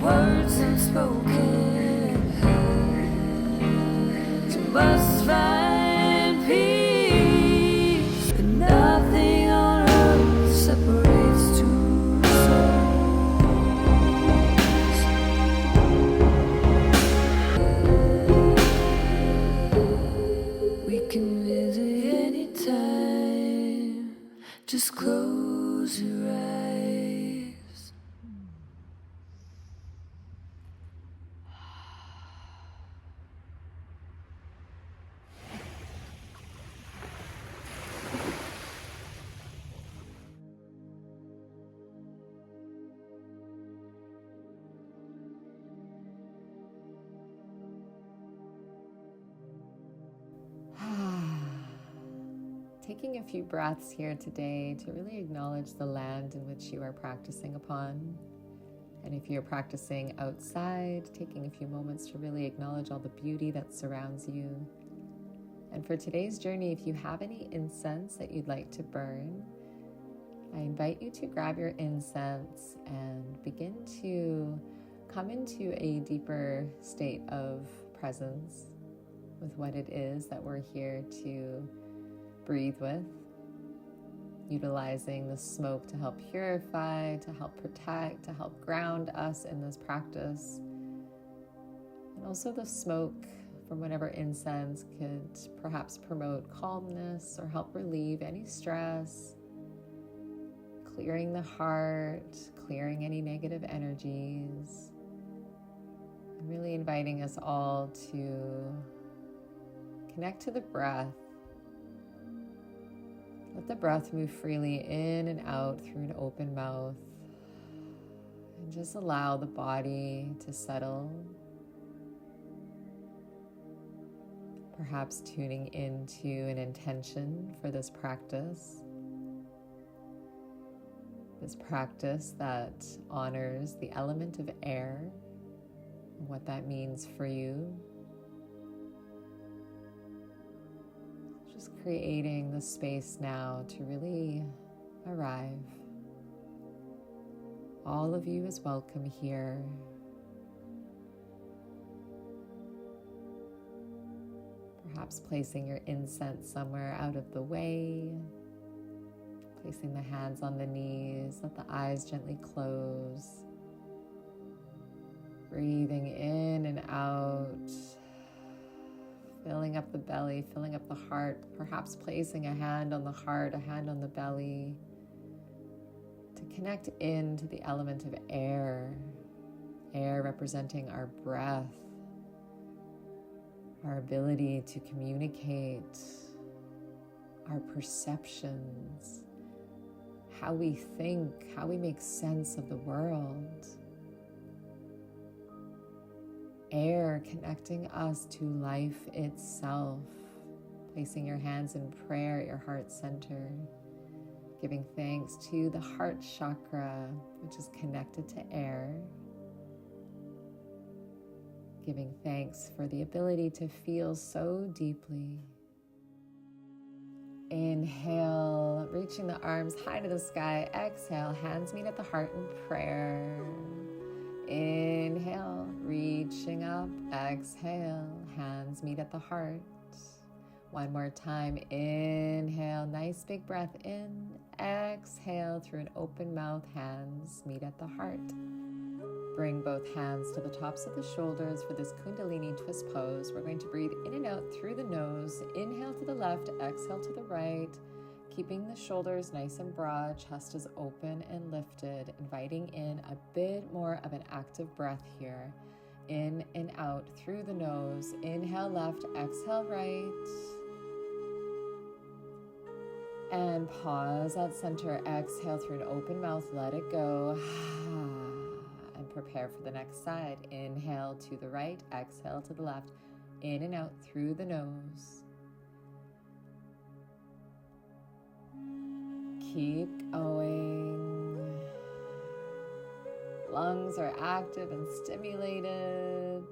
words unspoken, you must find peace. But nothing on earth separates two souls. We can visit anytime. Just close your eyes. Taking a few breaths here today to really acknowledge the land in which you are practicing upon. And if you're practicing outside, taking a few moments to really acknowledge all the beauty that surrounds you. And for today's journey, if you have any incense that you'd like to burn, I invite you to grab your incense and begin to come into a deeper state of presence with what it is that we're here to breathe with, utilizing the smoke to help purify, to help protect, to help ground us in this practice. And also the smoke from whatever incense could perhaps promote calmness or help relieve any stress, clearing the heart, clearing any negative energies, and really inviting us all to connect to the breath. Let the breath move freely in and out through an open mouth, and just allow the body to settle. Perhaps tuning into an intention for this practice that honors the element of air and what that means for you. Just creating the space now to really arrive. All of you is welcome here. Perhaps placing your incense somewhere out of the way. Placing the hands on the knees, let the eyes gently close. Breathing in and out. Filling up the belly, filling up the heart, perhaps placing a hand on the heart, a hand on the belly, to connect into the element of air, air representing our breath, our ability to communicate, our perceptions, how we think, how we make sense of the world. Air connecting us to life itself, placing your hands in prayer at your heart center, giving thanks to the heart chakra, which is connected to air, giving thanks for the ability to feel so deeply. Inhale, reaching the arms high to the sky. Exhale, hands meet at the heart in prayer. Inhale, reaching up. Exhale, hands meet at the heart. One more time. Inhale, nice big breath in. Exhale, through an open mouth, hands meet at the heart. Bring both hands to the tops of the shoulders for this Kundalini twist pose. We're going to breathe in and out through the nose. Inhale to the left, exhale to the right. Keeping the shoulders nice and broad, chest is open and lifted, inviting in a bit more of an active breath here. In and out through the nose. Inhale left, exhale right. And pause at center. Exhale through an open mouth, let it go. And prepare for the next side. Inhale to the right, exhale to the left. In and out through the nose. Keep going. Lungs are active and stimulated.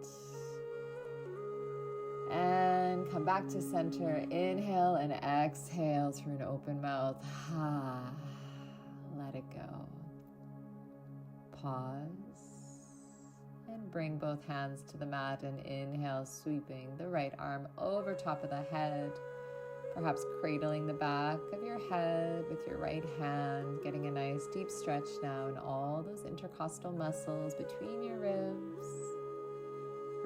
And come back to center. Inhale and exhale through an open mouth. Let it go. Pause. bring both hands to the mat and inhale, sweeping the right arm over top of the head, perhaps cradling the back of your head with your right hand, getting a nice deep stretch now in all those intercostal muscles between your ribs.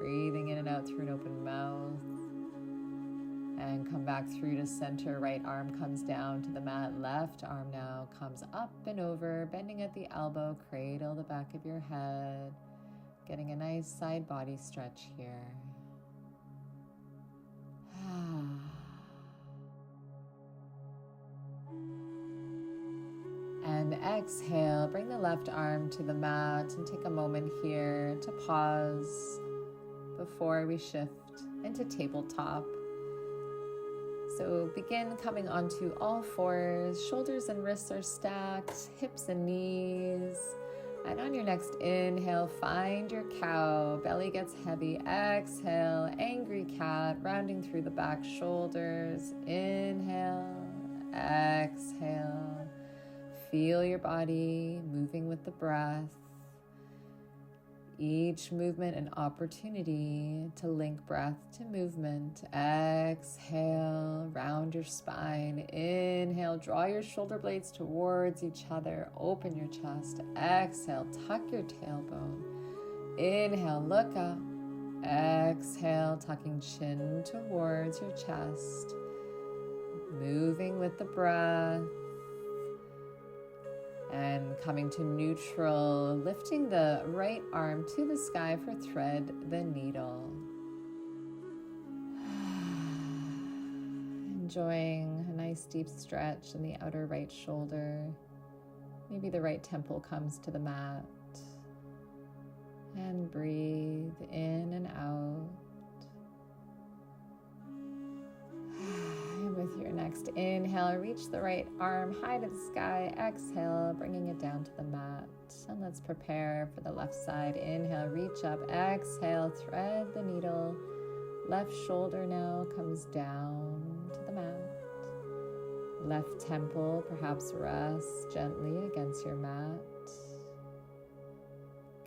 Breathing in and out through an open mouth. And come back through to center. Right arm comes down to the mat. Left arm now comes up and over, bending at the elbow. Cradle the back of your head. Getting a nice side body stretch here. And exhale, bring the left arm to the mat and take a moment here to pause before we shift into tabletop. So begin coming onto all fours, shoulders and wrists are stacked, hips and knees. And on your next inhale, find your cow, belly gets heavy. Exhale, angry cat, rounding through the back shoulders. Inhale, exhale. Feel your body moving with the breath. Each movement an opportunity to link breath to movement. Exhale, round your spine. Inhale, draw your shoulder blades towards each other. Open your chest. Exhale, tuck your tailbone. Inhale, look up. Exhale, tucking chin towards your chest. Moving with the breath. And coming to neutral, lifting the right arm to the sky for thread the needle. Enjoying a nice deep stretch in the outer right shoulder. Maybe the right temple comes to the mat. And breathe in and out. With your next inhale, reach the right arm high to the sky. Exhale, bringing it down to the mat. And let's prepare for the left side. Inhale, reach up. Exhale, thread the needle. Left shoulder now comes down to the mat. Left temple perhaps rests gently against your mat.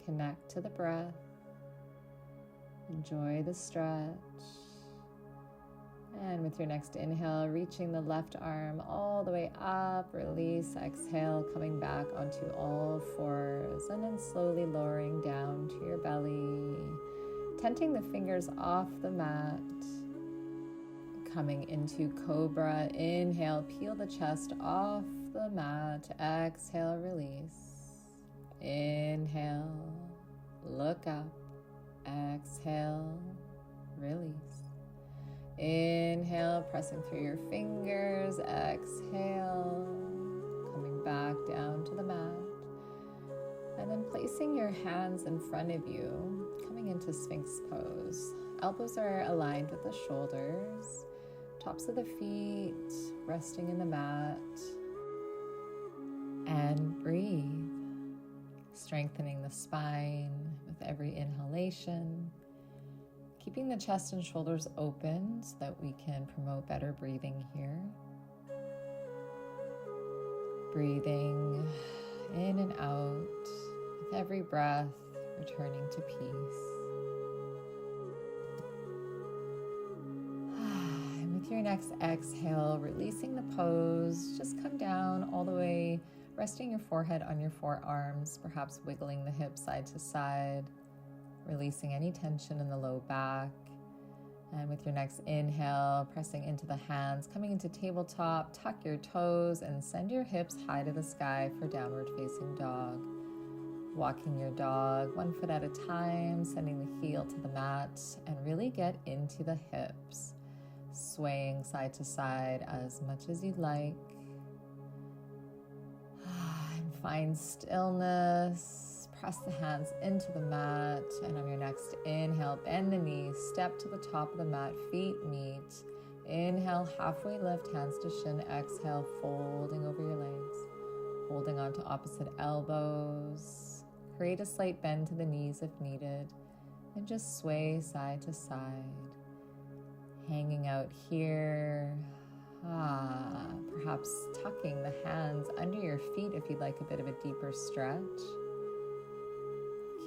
Connect to the breath. Enjoy the stretch. And with your next inhale, reaching the left arm all the way up, release, exhale, coming back onto all fours, and then slowly lowering down to your belly, tenting the fingers off the mat, coming into cobra. Inhale, peel the chest off the mat, exhale, release. Inhale, look up, exhale, release. Inhale, pressing through your fingers. Exhale, coming back down to the mat. And then placing your hands in front of you, coming into Sphinx pose. Elbows are aligned with the shoulders. Tops of the feet resting in the mat. And breathe. Strengthening the spine with every inhalation. Keeping the chest and shoulders open so that we can promote better breathing here. Breathing in and out with every breath, returning to peace. And with your next exhale, releasing the pose, just come down all the way, resting your forehead on your forearms, perhaps wiggling the hips side to side. Releasing any tension in the low back. And with your next inhale, pressing into the hands, coming into tabletop, tuck your toes and send your hips high to the sky for downward facing dog. Walking your dog 1 foot at a time, sending the heel to the mat, and really get into the hips. Swaying side to side as much as you'd like. And find stillness. Press the hands into the mat, and on your next inhale, bend the knees, step to the top of the mat, feet meet. Inhale, halfway lift, hands to shin. Exhale, folding over your legs, holding on to opposite elbows. Create a slight bend to the knees if needed, and just sway side to side. Hanging out here. Perhaps tucking the hands under your feet if you'd like a bit of a deeper stretch.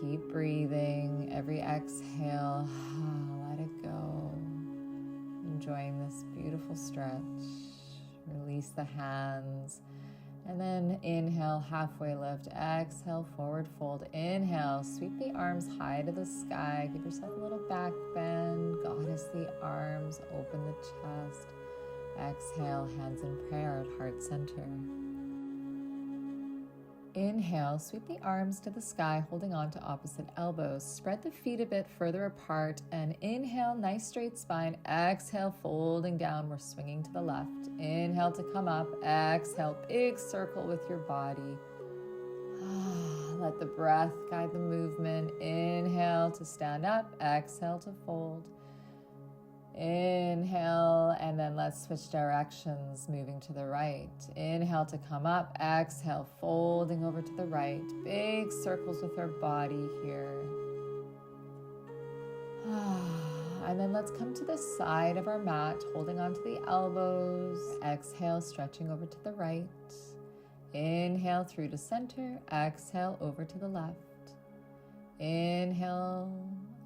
Keep breathing. Every exhale, let it go. Enjoying this beautiful stretch. Release the hands. And then inhale, halfway lift. Exhale, forward fold. Inhale, sweep the arms high to the sky. Give yourself a little back bend. Goddess the arms. Open the chest. Exhale, hands in prayer at heart center. Inhale, sweep the arms to the sky, holding on to opposite elbows. Spread the feet a bit further apart and inhale, nice straight spine. Exhale, folding down. We're swinging to the left. Inhale to come up. Exhale, big circle with your body. Let the breath guide the movement. Inhale to stand up. Exhale to fold. Inhale, and then let's switch directions, moving to the right. Inhale to come up. Exhale, folding over to the right. Big circles with our body here. And then let's come to the side of our mat, holding onto the elbows. Exhale, stretching over to the right. Inhale through to center. Exhale over to the left. Inhale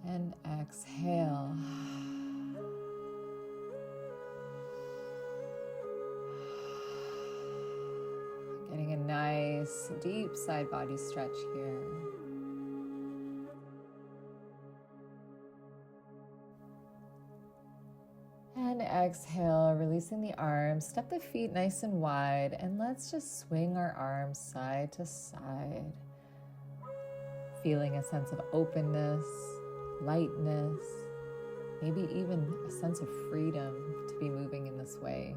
and exhale. Getting a nice deep side body stretch here. And exhale, releasing the arms. Step the feet nice and wide, and let's just swing our arms side to side. Feeling a sense of openness, lightness, maybe even a sense of freedom to be moving in this way.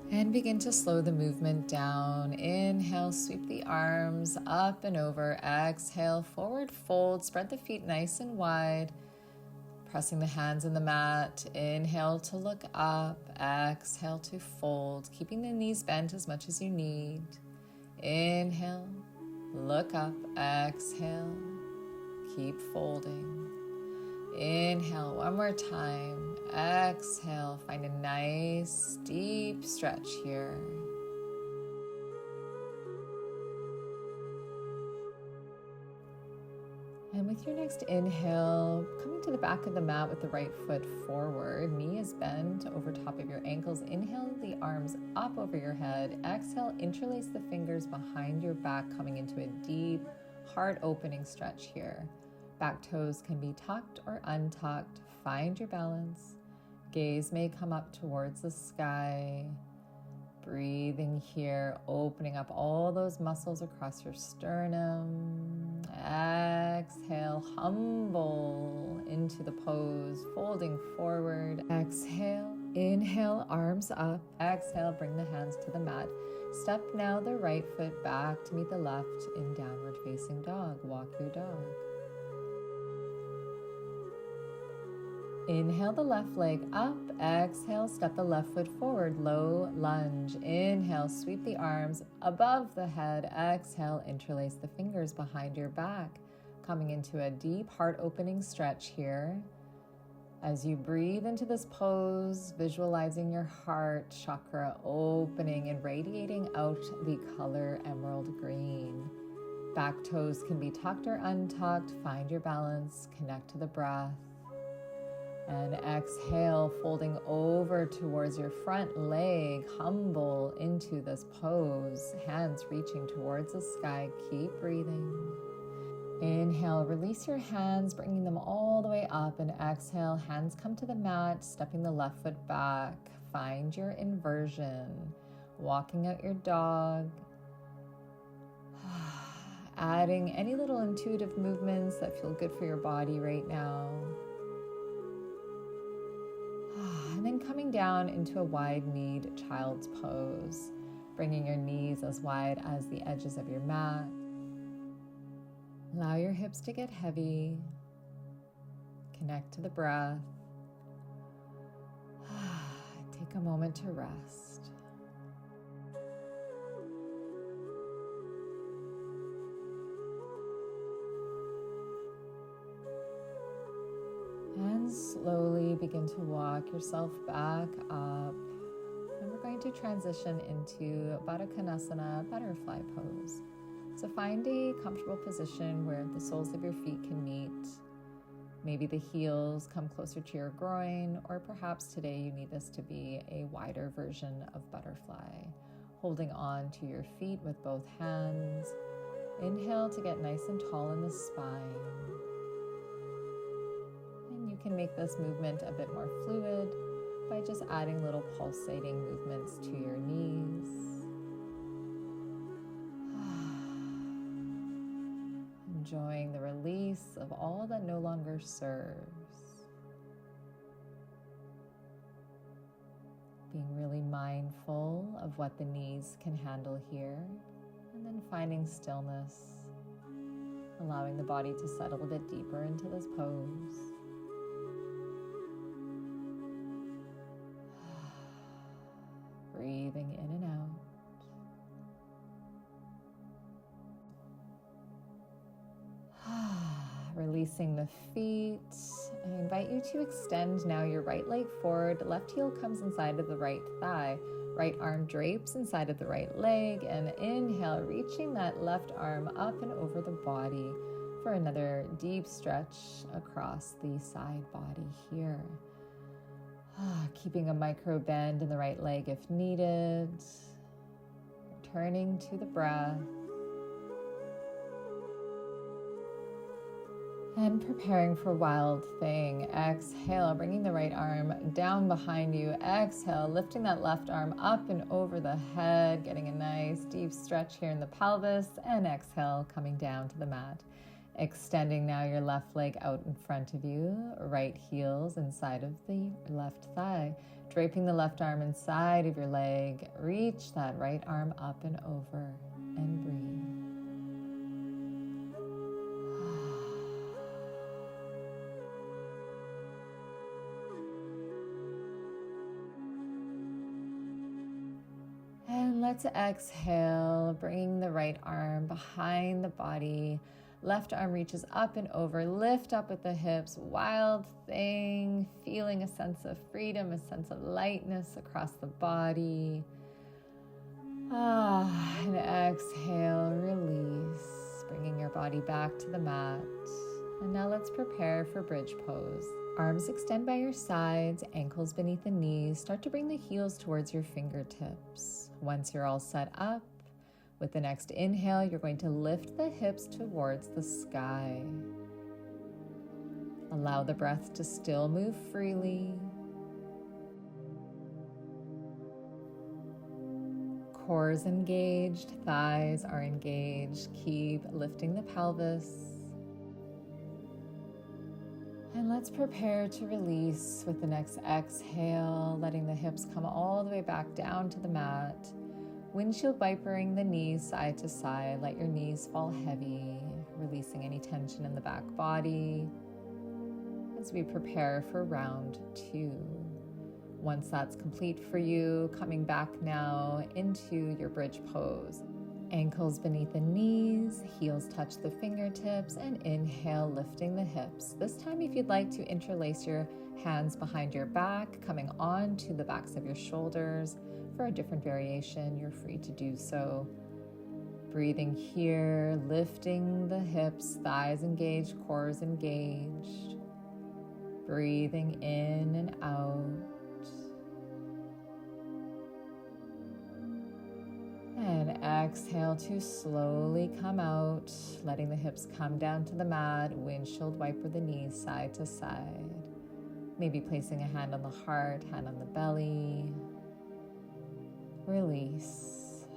And begin to slow the movement down. Inhale, sweep the arms up and over. Exhale, forward fold. Spread the feet nice and wide. Pressing the hands in the mat. Inhale to look up. Exhale to fold. Keeping the knees bent as much as you need. Inhale, look up. Exhale, keep folding. Inhale, one more time. Exhale, find a nice deep stretch here. And with your next inhale, coming to the back of the mat with the right foot forward, knee is bent over top of your ankles. Inhale the arms up over your head. Exhale, interlace the fingers behind your back, coming into a deep, heart-opening stretch here. Back toes can be tucked or untucked. Find your balance. Gaze may come up towards the sky. Breathing here, opening up all those muscles across your sternum. Exhale, humble into the pose, folding forward. Exhale, inhale, arms up. Exhale, bring the hands to the mat. Step now the right foot back to meet the left in downward facing dog. Walk your dog. Inhale the left leg up. Exhale, step the left foot forward, low lunge. Inhale, sweep the arms above the head. Exhale, interlace the fingers behind your back, coming into a deep heart-opening stretch here. As you breathe into this pose, visualizing your heart chakra opening and radiating out the color emerald green. Back toes can be tucked or untucked. Find your balance, connect to the breath. And exhale, folding over towards your front leg, humble into this pose, hands reaching towards the sky. Keep breathing. Inhale, release your hands, bringing them all the way up, and exhale, hands come to the mat, stepping the left foot back. Find your inversion, walking out your dog. Adding any little intuitive movements that feel good for your body right now. And then coming down into a wide-kneed child's pose, bringing your knees as wide as the edges of your mat. Allow your hips to get heavy. Connect to the breath. Take a moment to rest. And slowly begin to walk yourself back up. And we're going to transition into 𝒲𝓂𝓂𝓚 butterfly pose. So find a comfortable position where the soles of your feet can meet. Maybe the heels come closer to your groin, or perhaps today you need this to be a wider version of butterfly. Holding on to your feet with both hands. Inhale to get nice and tall in the spine. And you can make this movement a bit more fluid by just adding little pulsating movements to your knees. Enjoying the release of all that no longer serves. Being really mindful of what the knees can handle here, and then finding stillness, allowing the body to settle a bit deeper into this pose. Breathing in and out. Releasing the feet. I invite you to extend now your right leg forward. Left heel comes inside of the right thigh. Right arm drapes inside of the right leg. And inhale, reaching that left arm up and over the body for another deep stretch across the side body here. Keeping a micro bend in the right leg if needed. Returning to the breath. And preparing for Wild Thing. Exhale, bringing the right arm down behind you. Exhale, lifting that left arm up and over the head, getting a nice deep stretch here in the pelvis. And exhale, coming down to the mat. Extending now your left leg out in front of you. Right heels inside of the left thigh. Draping the left arm inside of your leg. Reach that right arm up and over and breathe. Let's exhale, bringing the right arm behind the body. Left arm reaches up and over. Lift up with the hips. Wild Thing. Feeling a sense of freedom, a sense of lightness across the body. And exhale, release. Bringing your body back to the mat. And now let's prepare for bridge pose. Arms extend by your sides, ankles beneath the knees. Start to bring the heels towards your fingertips. Once you're all set up, with the next inhale, you're going to lift the hips towards the sky. Allow the breath to still move freely. Core is engaged, thighs are engaged. Keep lifting the pelvis. And let's prepare to release with the next exhale, letting the hips come all the way back down to the mat. Windshield vipering the knees side to side. Let your knees fall heavy, releasing any tension in the back body as we prepare for round 2. Once that's complete for you, coming back now into your bridge pose. Ankles beneath the knees, heels touch the fingertips, and inhale, lifting the hips. This time, if you'd like to interlace your hands behind your back, coming onto the backs of your shoulders. For a different variation, you're free to do so. Breathing here, lifting the hips, thighs engaged, core is engaged. Breathing in and out. And exhale to slowly come out, letting the hips come down to the mat. Windshield wiper the knees side to side. Maybe placing a hand on the heart, hand on the belly. Release.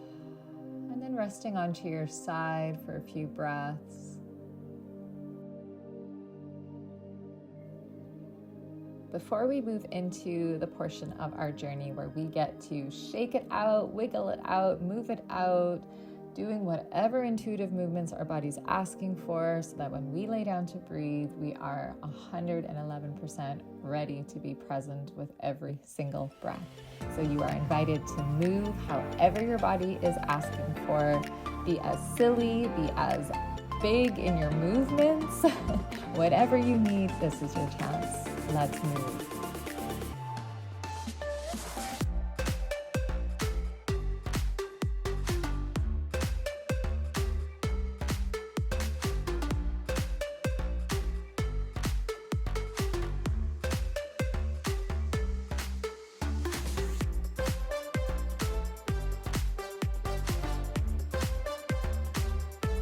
And then resting onto your side for a few breaths. Before we move into the portion of our journey where we get to shake it out, wiggle it out, move it out, doing whatever intuitive movements our body's asking for so that when we lay down to breathe, we are 111% ready to be present with every single breath. So you are invited to move however your body is asking for. Be as silly, be as big in your movements. Whatever you need, this is your chance. Let's move.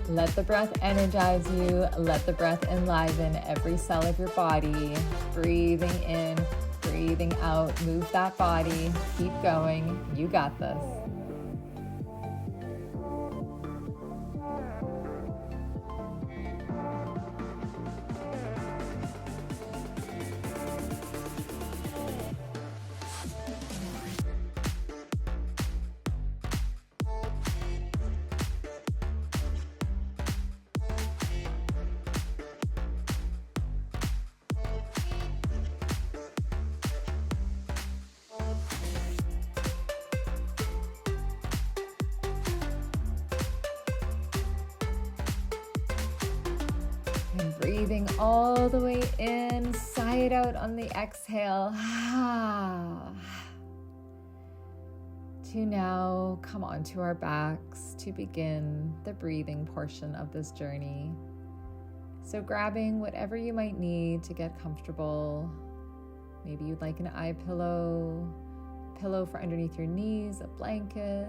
Let the breath energize you. Let the breath enliven every cell of your body. Breathing in, breathing out. Move that body. Keep going. You got this. And breathing all the way in, sigh it out on the exhale. To now come onto our backs to begin the breathing portion of this journey. So grabbing whatever you might need to get comfortable. Maybe you'd like an eye pillow for underneath your knees, a blanket,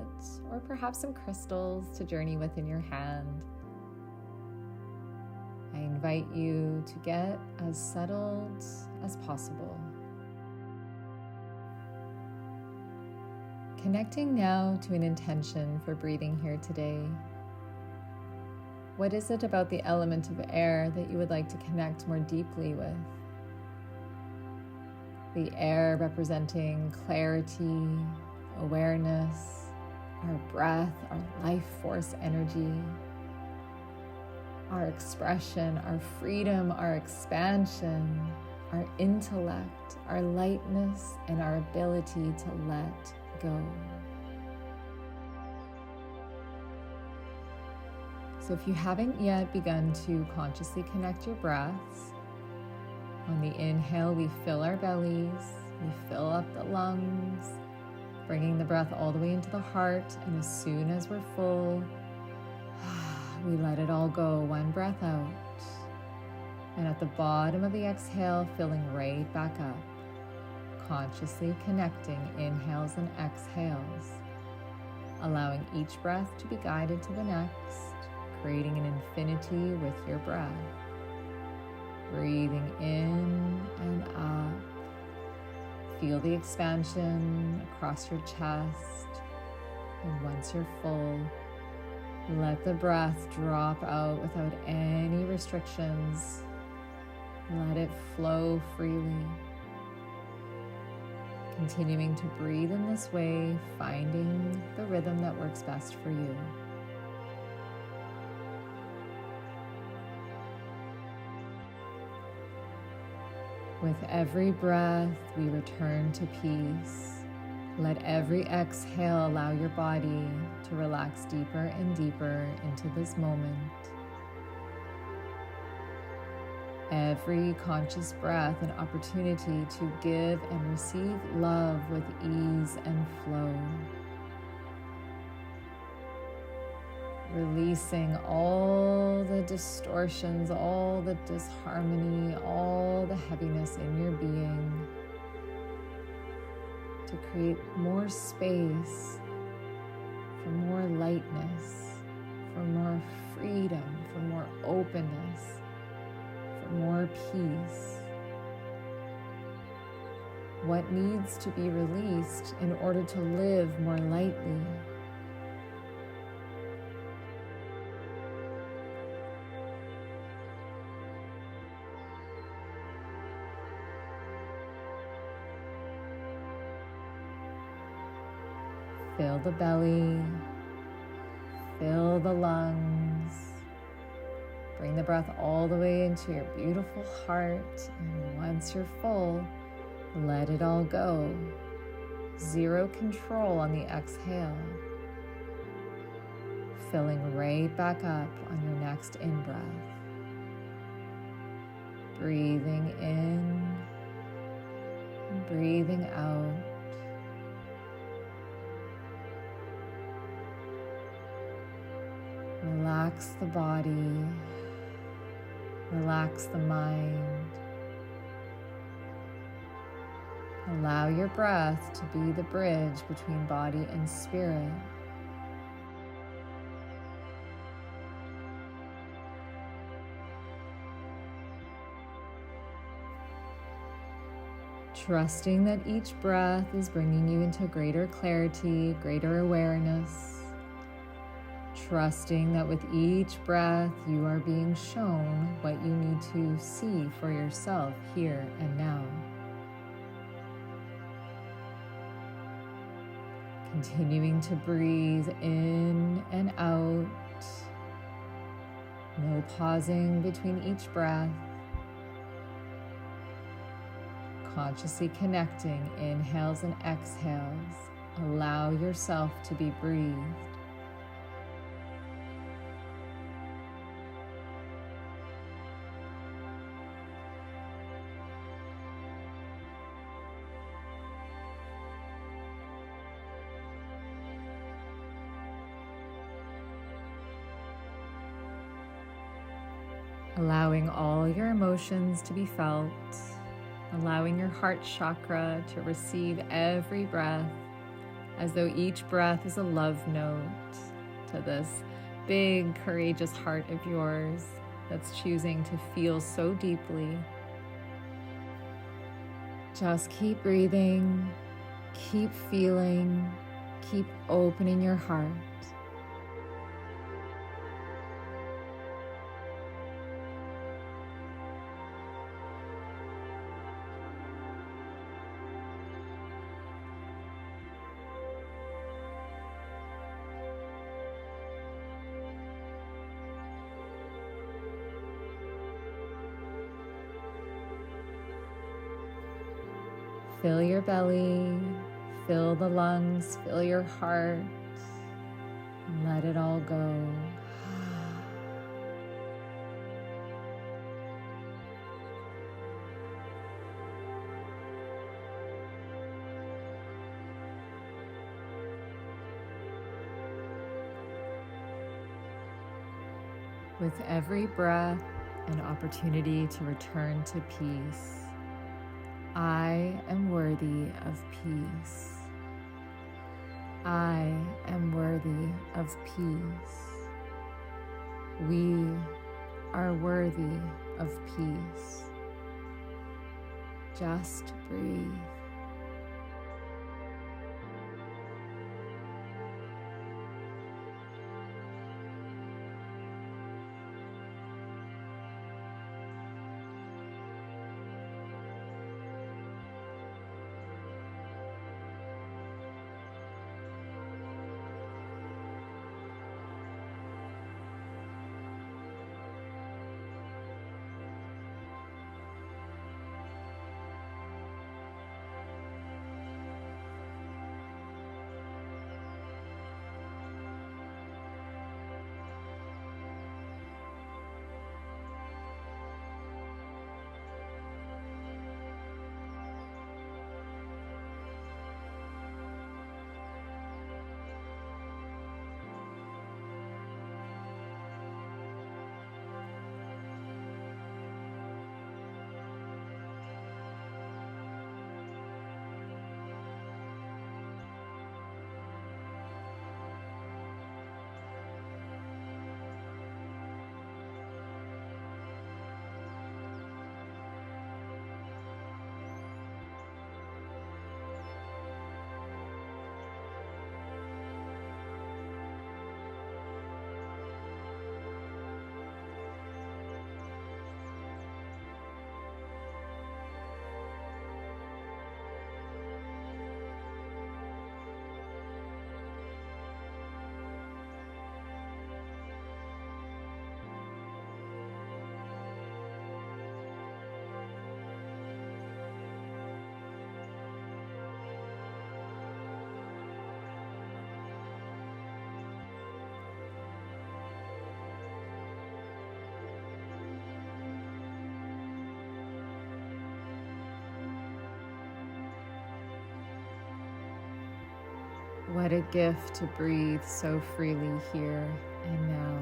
or perhaps some crystals to journey with in your hand. I invite you to get as settled as possible. Connecting now to an intention for breathing here today. What is it about the element of air that you would like to connect more deeply with? The air representing clarity, awareness, our breath, our life force energy, our expression, our freedom, our expansion, our intellect, our lightness, and our ability to let go. So if you haven't yet begun to consciously connect your breaths, on the inhale, we fill our bellies, we fill up the lungs, bringing the breath all the way into the heart, and as soon as we're full, we let it all go, one breath out. And at the bottom of the exhale, filling right back up, consciously connecting inhales and exhales, allowing each breath to be guided to the next, creating an infinity with your breath. Breathing in and up. Feel the expansion across your chest. And once you're full, let the breath drop out without any restrictions. Let it flow freely. Continuing to breathe in this way, finding the rhythm that works best for you. With every breath, we return to peace. Let every exhale allow your body to relax deeper and deeper into this moment. Every conscious breath an opportunity to give and receive love with ease and flow. Releasing all the distortions, all the disharmony, all the heaviness in your being to create more space for more lightness, for more freedom, for more openness, for more peace. What needs to be released in order to live more lightly? Fill the belly, fill the lungs, bring the breath all the way into your beautiful heart, and once you're full, let it all go. Zero control on the exhale, filling right back up on your next in-breath. Breathing in, and breathing out. Relax the body, relax the mind. Allow your breath to be the bridge between body and spirit. trusting that each breath is bringing you into greater clarity, greater awareness. Trusting that with each breath you are being shown what you need to see for yourself here and now. Continuing to breathe in and out. No pausing between each breath. Consciously connecting inhales and exhales. Allow yourself to be breathed. Allowing all your emotions to be felt, allowing your heart chakra to receive every breath as though each breath is a love note to this big, courageous heart of yours that's choosing to feel so deeply. Just keep breathing, keep feeling, keep opening your heart. Fill your belly, fill the lungs, fill your heart, and let it all go. With every breath, an opportunity to return to peace. I am worthy of peace. I am worthy of peace. We are worthy of peace. Just breathe. What a gift to breathe so freely here and now.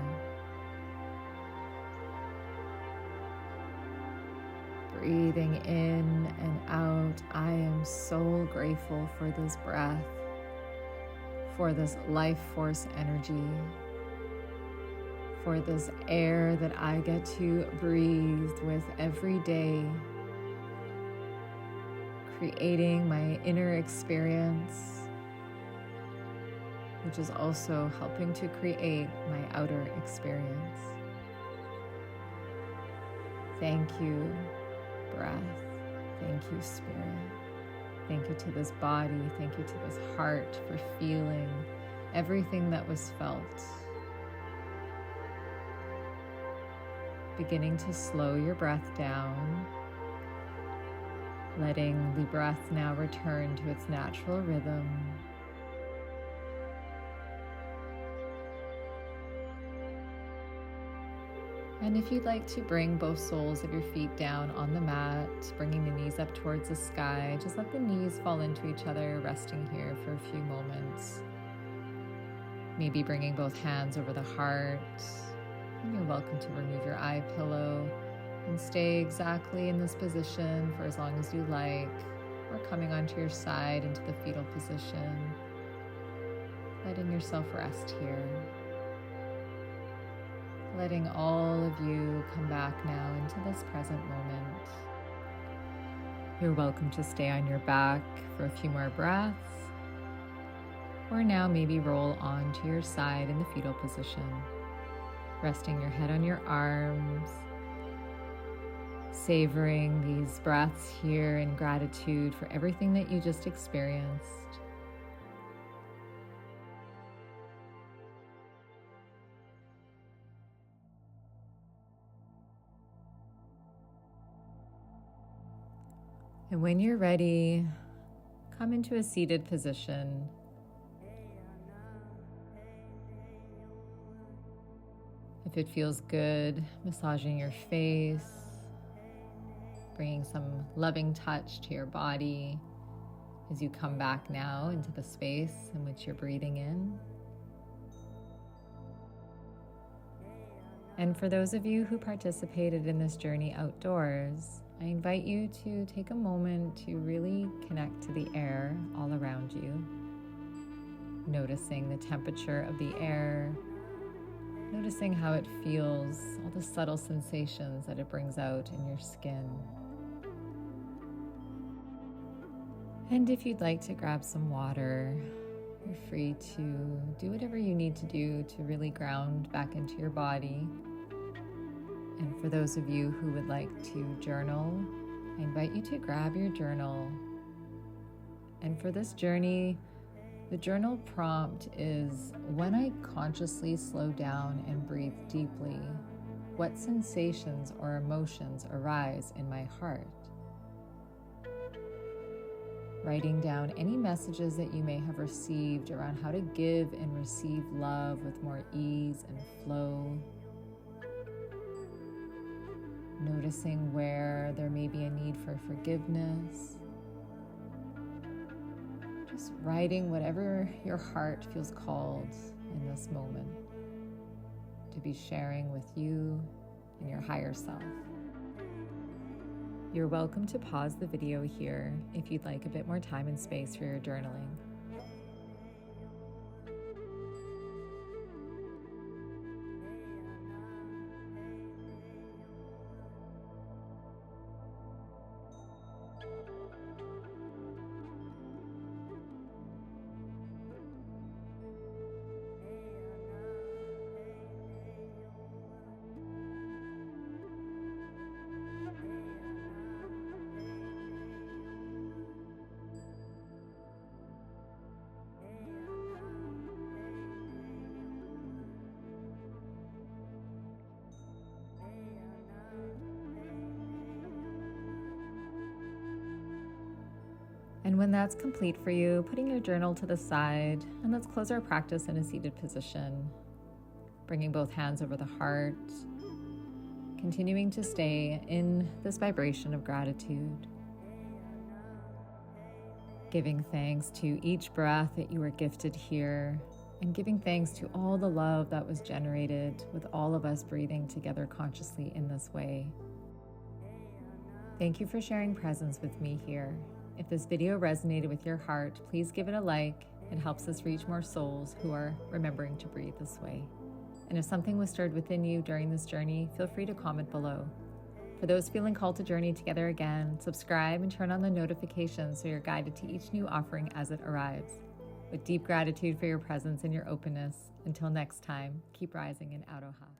Breathing in and out, I am so grateful for this breath, for this life force energy, for this air that I get to breathe with every day, creating my inner experience, which is also helping to create my outer experience. Thank you, breath. Thank you, spirit. Thank you to this body. Thank you to this heart for feeling everything that was felt. Beginning to slow your breath down, letting the breath now return to its natural rhythm. And if you'd like to bring both soles of your feet down on the mat, bringing the knees up towards the sky, just let the knees fall into each other, resting here for a few moments. Maybe bringing both hands over the heart. And you're welcome to remove your eye pillow and stay exactly in this position for as long as you like, or coming onto your side into the fetal position, letting yourself rest here. Letting all of you come back now into this present moment. You're welcome to stay on your back for a few more breaths, or now maybe roll onto your side in the fetal position, resting your head on your arms, savoring these breaths here in gratitude for everything that you just experienced. And when you're ready, come into a seated position. If it feels good, massaging your face, bringing some loving touch to your body as you come back now into the space in which you're breathing in. And for those of you who participated in this journey outdoors, I invite you to take a moment to really connect to the air all around you, noticing the temperature of the air, noticing how it feels, all the subtle sensations that it brings out in your skin. And if you'd like to grab some water, you're free to do whatever you need to do to really ground back into your body. And for those of you who would like to journal, I invite you to grab your journal. And for this journey, the journal prompt is, when I consciously slow down and breathe deeply, what sensations or emotions arise in my heart? Writing down any messages that you may have received around how to give and receive love with more ease and flow. Noticing where there may be a need for forgiveness. Just writing whatever your heart feels called in this moment to be sharing with you and your higher self. You're welcome to pause the video here if you'd like a bit more time and space for your journaling. And when that's complete for you, putting your journal to the side, and let's close our practice in a seated position, bringing both hands over the heart, continuing to stay in this vibration of gratitude, giving thanks to each breath that you were gifted here, and giving thanks to all the love that was generated with all of us breathing together consciously in this way. Thank you for sharing presence with me here. If this video resonated with your heart, please give it a like. It helps us reach more souls who are remembering to breathe this way. And if something was stirred within you during this journey, feel free to comment below. For those feeling called to journey together again, subscribe and turn on the notifications so you're guided to each new offering as it arrives. With deep gratitude for your presence and your openness, until next time, keep rising in 𝒂𝓁𝒾𝓃.